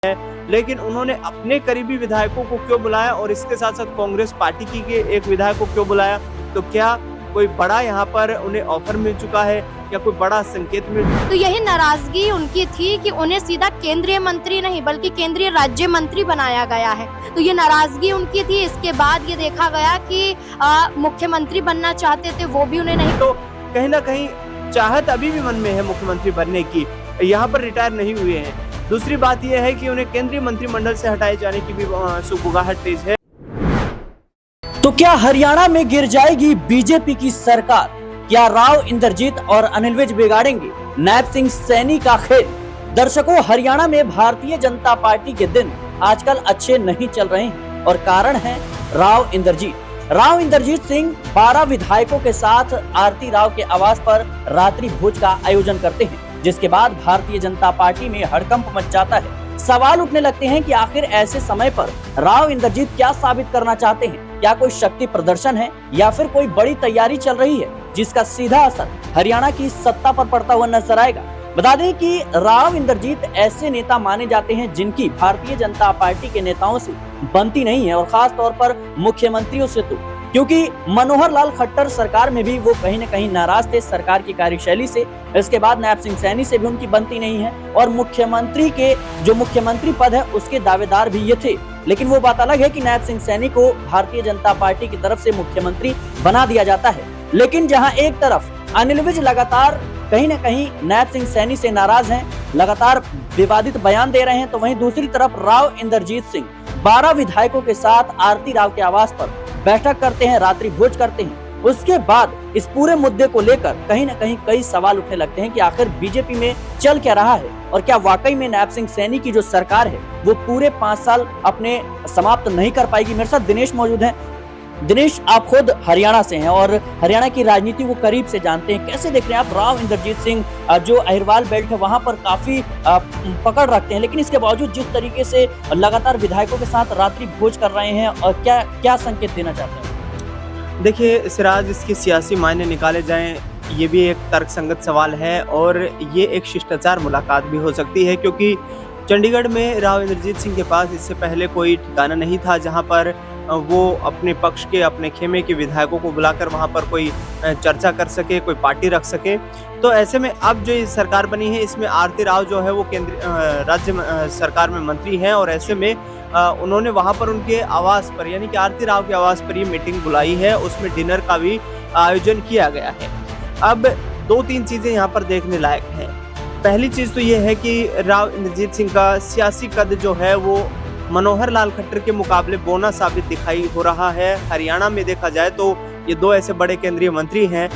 है, लेकिन उन्होंने अपने करीबी विधायकों को क्यों बुलाया और इसके साथ साथ कांग्रेस पार्टी की के एक विधायक को क्यों बुलाया? तो क्या कोई बड़ा यहाँ पर उन्हें ऑफर मिल चुका है या कोई बड़ा संकेत मिल? तो यही नाराजगी उनकी थी कि उन्हें सीधा केंद्रीय मंत्री नहीं बल्कि केंद्रीय राज्य मंत्री बनाया गया है। तो ये नाराजगी उनकी थी। इसके बाद ये देखा गया कि मुख्यमंत्री बनना चाहते थे, वो भी उन्हें नहीं। तो कहीं ना कहीं चाहत अभी भी मन में है मुख्यमंत्री बनने की, यहाँ पर रिटायर नहीं हुए हैं। दूसरी बात यह है कि उन्हें केंद्रीय मंत्रिमंडल से हटाए जाने की भी सुगबुगाहट तेज है। तो क्या हरियाणा में गिर जाएगी बीजेपी की सरकार? क्या राव इंद्रजीत और अनिल विज बिगाड़ेंगे नायब सिंह सैनी का खेल? दर्शकों, हरियाणा में भारतीय जनता पार्टी के दिन आजकल अच्छे नहीं चल रहे हैं और कारण है राव इंद्रजीत। राव इंद्रजीत सिंह 12 विधायकों के साथ आरती राव के आवास पर रात्रि भोज का आयोजन करते हैं, जिसके बाद भारतीय जनता पार्टी में हड़कंप मच जाता है। सवाल उठने लगते हैं कि आखिर ऐसे समय पर राव इंद्रजीत क्या साबित करना चाहते हैं? क्या कोई शक्ति प्रदर्शन है या फिर कोई बड़ी तैयारी चल रही है जिसका सीधा असर हरियाणा की सत्ता पर पड़ता हुआ नजर आएगा? बता दें कि राव इंद्रजीत ऐसे नेता माने जाते हैं जिनकी भारतीय जनता पार्टी के नेताओं से बनती नहीं है और खास तौर पर मुख्यमंत्रियों से तो, क्योंकि मनोहर लाल खट्टर सरकार में भी वो कहीं न कहीं नाराज थे सरकार की कार्यशैली से। इसके बाद नायब सिंह सैनी से भी उनकी बनती नहीं है और मुख्यमंत्री के जो मुख्यमंत्री पद है उसके दावेदार भी ये थे। लेकिन वो बात अलग है कि नायब सिंह सैनी को भारतीय जनता पार्टी की तरफ से मुख्यमंत्री बना दिया जाता है। लेकिन जहां एक तरफ अनिल विज लगातार कहीं न कहीं नायब सिंह सैनी से नाराज हैं, लगातार विवादित बयान दे रहे हैं, तो वहीं दूसरी तरफ राव इंद्रजीत सिंह 12 विधायकों के साथ आरती राव के आवास पर बैठक करते हैं, रात्रि भोज करते हैं। उसके बाद इस पूरे मुद्दे को लेकर कहीं न कहीं कई सवाल उठने लगते हैं कि आखिर बीजेपी में चल क्या रहा है और क्या वाकई में नायब सिंह सैनी की जो सरकार है वो पूरे 5 साल अपने समाप्त नहीं कर पाएगी। मेरे साथ दिनेश मौजूद हैं। दिनेश, आप खुद हरियाणा से हैं और हरियाणा की राजनीति वो करीब से जानते हैं। कैसे देख रहे हैं आप राव इंद्रजीत सिंह जो अहिरवाल बेल्ट है वहां पर काफी पकड़ रखते हैं, लेकिन इसके बावजूद जिस तरीके से लगातार विधायकों के साथ रात्रि भोज कर रहे हैं, और क्या संकेत देना चाहते हैं? देखिए सिराज, इसके सियासी मायने निकाले जाएं ये भी एक तर्कसंगत सवाल है और ये एक शिष्टाचार मुलाकात भी हो सकती है, क्योंकि चंडीगढ़ में राव इंद्रजीत सिंह के पास इससे पहले कोई ठिकाना नहीं था जहां पर वो अपने पक्ष के, अपने खेमे के विधायकों को बुलाकर वहां पर कोई चर्चा कर सके, कोई पार्टी रख सके। तो ऐसे में अब जो इस सरकार बनी है इसमें आरती राव जो है वो केंद्रीय राज्य सरकार में मंत्री हैं और ऐसे में उन्होंने वहां पर उनके आवास पर, यानी कि आरती राव के आवास पर ये मीटिंग बुलाई है, उसमें डिनर का भी आयोजन किया गया है। अब 2-3 चीजें यहाँ पर देखने लायक हैं। पहली चीज तो ये है कि राव इंद्रजीत सिंह का सियासी कद जो है वो मनोहर लाल खट्टर के मुकाबले बौना साबित दिखाई हो रहा है। हरियाणा में देखा जाए तो ये 2 ऐसे बड़े केंद्रीय मंत्री हैं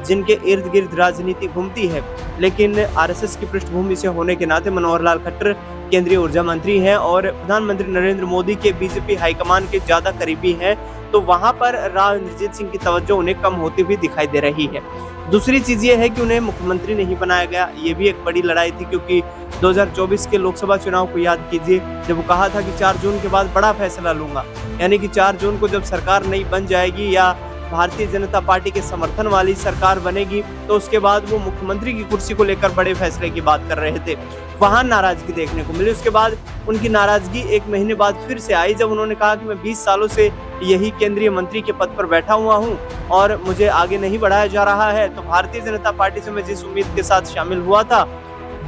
जिनके इर्द गिर्द राजनीति घूमती है, लेकिन आरएसएस की पृष्ठभूमि से होने के नाते मनोहर लाल खट्टर केंद्रीय ऊर्जा मंत्री हैं और प्रधानमंत्री नरेंद्र मोदी के बीजेपी हाईकमान के ज्यादा करीबी हैं। तो वहां पर राव इंद्रजीत सिंह की तवज्जो उन्हें कम होती हुई दिखाई दे रही है। दूसरी चीज ये है कि उन्हें मुख्यमंत्री नहीं बनाया गया, ये भी एक बड़ी लड़ाई थी, क्योंकि 2024 के लोकसभा चुनाव को याद कीजिए, जब वो कहा था कि 4 जून के बाद बड़ा फैसला लूंगा, यानी कि 4 जून को जब सरकार नहीं बन जाएगी या भारतीय जनता पार्टी के समर्थन वाली सरकार बनेगी तो उसके बाद वो मुख्यमंत्री की कुर्सी को लेकर बड़े फैसले की बात कर रहे थे। वहां नाराजगी देखने को मिली। उसके बाद उनकी नाराजगी 1 महीने बाद फिर से आई जब उन्होंने कहा कि मैं 20 सालों से यही केंद्रीय मंत्री के पद पर बैठा हुआ हूं और मुझे आगे नहीं बढ़ाया जा रहा है। तो भारतीय जनता पार्टी से मैं जिस उम्मीद के साथ शामिल हुआ था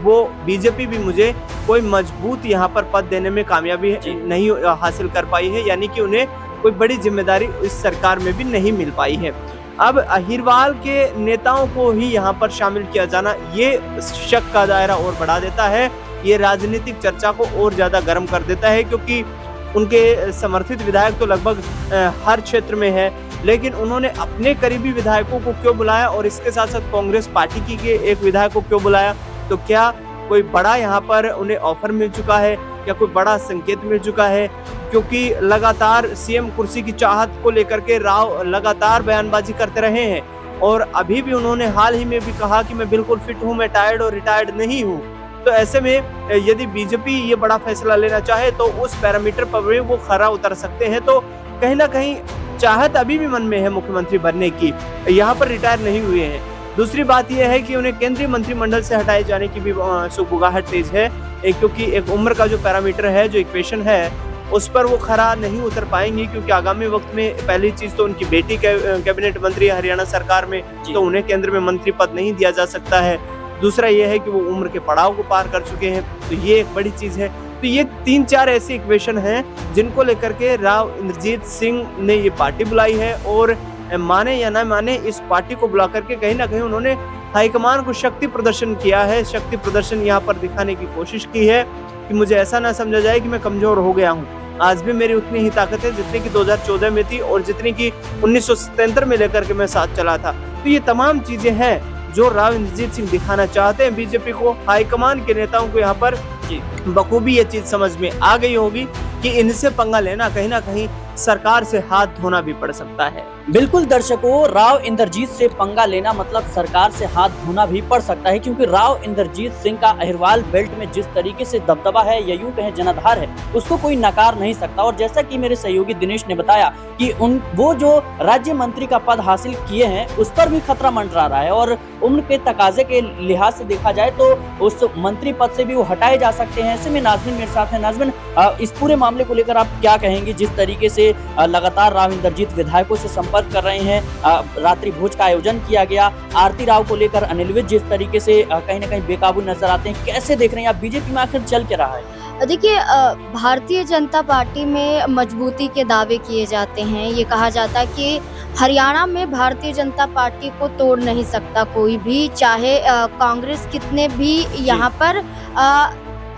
वो बीजेपी भी मुझे कोई मजबूत यहाँ पर पद देने में कामयाबी नहीं हासिल कर पाई है, यानी कि उन्हें कोई बड़ी जिम्मेदारी इस सरकार में भी नहीं मिल पाई है। अब अहिरवाल के नेताओं को ही यहाँ पर शामिल किया जाना ये शक का दायरा और बढ़ा देता है, ये राजनीतिक चर्चा को और ज्यादा गर्म कर देता है, क्योंकि उनके समर्थित विधायक तो लगभग हर क्षेत्र में है, लेकिन उन्होंने अपने करीबी विधायकों को क्यों बुलाया और इसके साथ साथ कांग्रेस पार्टी की के एक विधायक को क्यों बुलाया? तो क्या कोई बड़ा यहाँ पर उन्हें ऑफर मिल चुका है या कोई बड़ा संकेत मिल चुका है? क्योंकि लगातार सीएम कुर्सी की चाहत को लेकर के राव लगातार बयानबाजी करते रहे हैं और अभी भी उन्होंने हाल ही में भी कहा कि मैं बिल्कुल फिट हूं, मैं टायर्ड और रिटायर्ड नहीं हूं। तो ऐसे में यदि बीजेपी ये बड़ा फैसला लेना चाहे तो उस पैरामीटर पर भी वो खरा उतर सकते हैं। तो कहीं ना कहीं चाहत अभी भी मन में है मुख्यमंत्री बनने की, यहाँ पर रिटायर नहीं हुए हैं। दूसरी बात यह है कि उन्हें केंद्रीय मंत्रिमंडल से हटाए जाने की भी सुगबुगाहट तेज है। क्योंकि एक उम्र का जो पैरामीटर है, जो इक्वेशन है, उस पर वो खरा नहीं उतर पाएंगी, क्योंकि आगामी वक्त में पहली चीज तो उनकी बेटी कैबिनेट मंत्री है हरियाणा सरकार में, तो उन्हें केंद्र में मंत्री पद नहीं दिया जा सकता है। दूसरा ये है कि वो उम्र के पड़ाव को पार कर चुके हैं, तो ये एक बड़ी चीज है। तो ये 3-4 ऐसी इक्वेशन हैं जिनको लेकर के राव इंद्रजीत सिंह ने ये पार्टी बुलाई है, और माने या ना माने इस पार्टी को बुला करके कहीं ना कहीं उन्होंने हाईकमान को शक्ति प्रदर्शन किया है। शक्ति प्रदर्शन यहाँ पर दिखाने की कोशिश की है कि मुझे ऐसा ना समझा जाए कि मैं कमजोर हो गया हूँ। आज भी मेरी उतनी ही ताकत है जितनी की 2014 में थी और जितनी की 1977 में लेकर के मैं साथ चला था। तो ये तमाम चीजें हैं जो राव इंद्रजीत सिंह दिखाना चाहते हैं बीजेपी को। हाईकमान के नेताओं को यहाँ पर बखूबी ये चीज समझ में आ गई होगी कि इनसे पंगा लेना कहीं ना कहीं सरकार से हाथ धोना भी पड़ सकता है। बिल्कुल दर्शकों, राव इंद्रजीत से पंगा लेना मतलब सरकार से हाथ धोना भी पड़ सकता है, क्योंकि राव इंद्रजीत सिंह का अहिरवाल बेल्ट में जिस तरीके से दबदबा है या यूं कहें जनाधार है, उसको कोई नकार नहीं सकता। और जैसा कि मेरे सहयोगी दिनेश ने बताया कि वो जो राज्य मंत्री का पद हासिल किए हैं उस पर भी खतरा मंडरा रहा है, और उम्र के तकाजे के लिहाज से देखा जाए तो उस मंत्री पद से भी वो हटाए जा सकते हैं। ऐसे में नाज़मीन मेरे साथ है। नाज़मीन, इस पूरे मामले को लेकर आप क्या कहेंगे? जिस तरीके से लगातार राव इंद्रजीत विधायकों से संपर्क कर रहे हैं, रात्रि भोज का आयोजन किया गया, आरती राव को लेकर अनिल विज जिस तरीके से कहीं ना कहीं बेकाबू नजर आते हैं, कैसे देख रहे हैं आप? बीजेपी में आखिर चल क्या रहा है? देखिए, भारतीय जनता पार्टी में मजबूती के दावे किए जाते हैं। ये कहा जाता है कि हरियाणा में भारतीय जनता पार्टी को तोड़ नहीं सकता कोई भी, चाहे कांग्रेस कितने भी यहाँ पर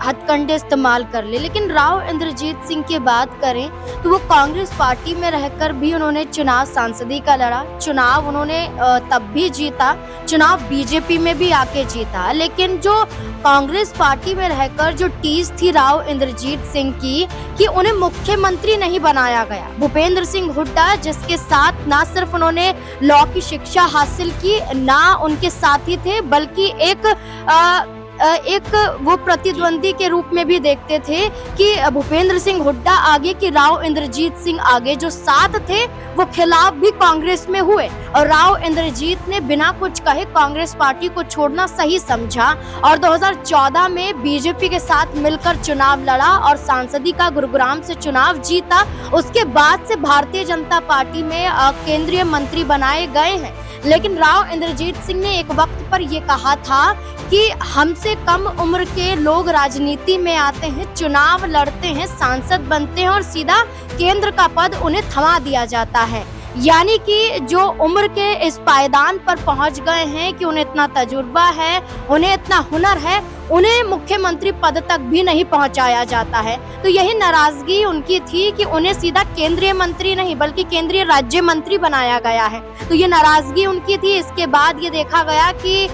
हथकंडे इस्तेमाल कर ले। लेकिन राव इंद्रजीत सिंह की बात करें तो वो कांग्रेस पार्टी में रहकर भी उन्होंने चुनाव सांसदी का लड़ा, चुनाव उन्होंने तब भी जीता, चुनाव बीजेपी में भी आके जीता। लेकिन जो कांग्रेस पार्टी में रहकर जो टीस थी राव इंद्रजीत सिंह की कि उन्हें मुख्यमंत्री नहीं बनाया गया। भूपेंद्र सिंह हुड्डा, जिसके साथ ना सिर्फ उन्होंने लॉ की शिक्षा हासिल की, ना उनके साथी थे, बल्कि एक वो प्रतिद्वंदी के रूप में भी देखते थे कि भूपेंद्र सिंह हुड्डा आगे कि राव इंद्रजीत सिंह आगे, जो साथ थे वो खिलाफ भी कांग्रेस में हुए, और राव इंद्रजीत ने बिना कुछ कहे कांग्रेस पार्टी को छोड़ना सही समझा और 2014 में बीजेपी के साथ मिलकर चुनाव लड़ा और सांसदी का गुरुग्राम से चुनाव जीता। उसके बाद से भारतीय जनता पार्टी में केंद्रीय मंत्री बनाए गए हैं। लेकिन राव इंद्रजीत सिंह ने एक वक्त पर यह कहा था कि हमसे कम उम्र के लोग राजनीति में आते हैं, चुनाव लड़ते हैं, सांसद बनते हैं और सीधा केंद्र का पद उन्हें थमा दिया जाता है। यानी कि जो उम्र के इस पायदान पर पहुंच गए हैं कि उन्हें इतना तजुर्बा है, उन्हें इतना हुनर है, उन्हें मुख्यमंत्री पद तक भी नहीं पहुंचाया जाता है। तो यही नाराजगी उनकी थी कि उन्हें सीधा केंद्रीय मंत्री नहीं बल्कि केंद्रीय राज्य मंत्री बनाया गया है। तो ये नाराजगी उनकी थी। इसके बाद ये देखा गया कि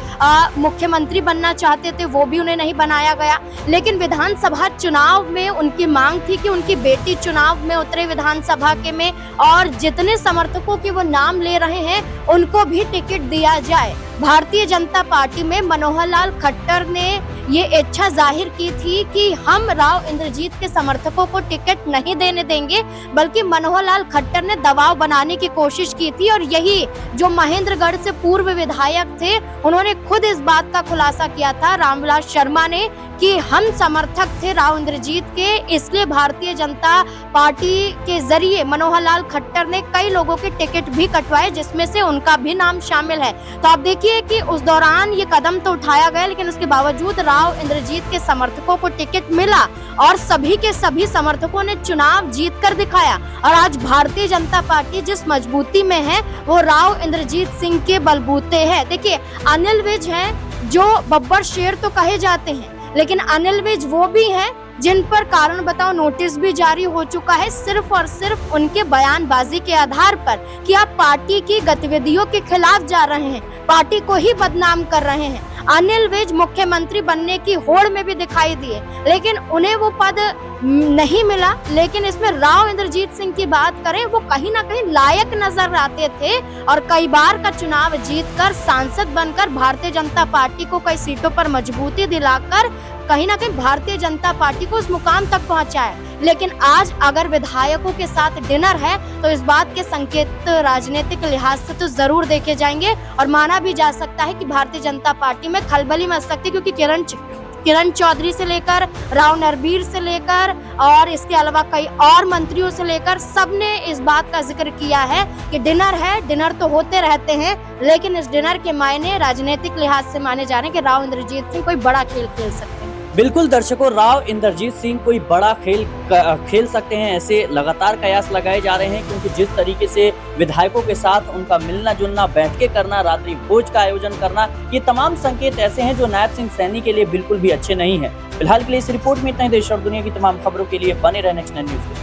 मुख्यमंत्री बनना चाहते थे, वो भी उन्हें नहीं बनाया गया। लेकिन विधानसभा चुनाव में उनकी मांग थी कि उनकी बेटी चुनाव में उतरे विधानसभा के में, और जितने समर्थकों के वो नाम ले रहे हैं उनको भी टिकट दिया जाए। भारतीय जनता पार्टी में मनोहर लाल खट्टर ने ये इच्छा जाहिर की थी कि हम राव इंद्रजीत के समर्थकों को टिकट नहीं देने देंगे, बल्कि मनोहर लाल खट्टर ने दबाव बनाने की कोशिश की थी। और यही जो महेंद्रगढ़ से पूर्व विधायक थे, उन्होंने खुद इस बात का खुलासा किया था, रामविलास शर्मा ने, कि हम समर्थक थे राव इंद्रजीत के, इसलिए भारतीय जनता पार्टी के जरिए मनोहर लाल खट्टर ने कई लोगों के टिकट भी कटवाए, जिसमें से उनका भी नाम शामिल है। तो आप देखिए कि उस दौरान ये कदम तो उठाया गया, लेकिन उसके बावजूद राव इंद्रजीत के समर्थकों को टिकट मिला और सभी के सभी समर्थकों ने चुनाव जीत कर दिखाया। और आज भारतीय जनता पार्टी जिस मजबूती में है वो राव इंद्रजीत सिंह के बलबूते है। देखिए, अनिल विज हैं जो बब्बर शेर तो कहे जाते हैं, लेकिन अनिल विज वो भी हैं जिन पर कारण बताओ नोटिस भी जारी हो चुका है, सिर्फ और सिर्फ उनके बयानबाजी के आधार पर कि आप पार्टी की गतिविधियों के खिलाफ जा रहे हैं, पार्टी को ही बदनाम कर रहे हैं। अनिल विज मुख्यमंत्री बनने की होड़ में भी दिखाई दिए, लेकिन उन्हें वो पद नहीं मिला। लेकिन इसमें राव इंद्रजीत सिंह की बात करें, वो कहीं ना कहीं लायक नजर आते थे और कई बार का चुनाव जीतकर सांसद बनकर भारतीय जनता पार्टी को कई सीटों पर मजबूती दिलाकर कहीं ना कहीं भारतीय जनता पार्टी को उस मुकाम तक पहुंचाया। लेकिन आज अगर विधायकों के साथ डिनर है तो इस बात के संकेत राजनीतिक लिहाज से तो जरूर देखे जाएंगे और माना भी जा सकता है कि भारतीय जनता पार्टी में खलबली मच सकती है, क्योंकि किरण चौधरी से लेकर राव नरबीर से लेकर और इसके अलावा कई और मंत्रियों से लेकर सबने इस बात का जिक्र किया है कि डिनर है, डिनर तो होते रहते हैं, लेकिन इस डिनर के मायने राजनीतिक लिहाज से माने जा रहे हैं कि राव इंद्रजीत सिंह कोई बड़ा खेल खेल सकते हैं। बिल्कुल दर्शकों, राव इंद्रजीत सिंह कोई बड़ा खेल सकते हैं, ऐसे लगातार कयास लगाए जा रहे हैं, क्योंकि जिस तरीके से विधायकों के साथ उनका मिलना जुलना, बैठकें करना, रात्रि भोज का आयोजन करना, ये तमाम संकेत ऐसे हैं जो नायब सिंह सैनी के लिए बिल्कुल भी अच्छे नहीं है। फिलहाल के लिए इस रिपोर्ट में इतना ही। देश और दुनिया की तमाम खबरों के लिए बने रहें नेक्स्ट 9 न्यूज़ के साथ।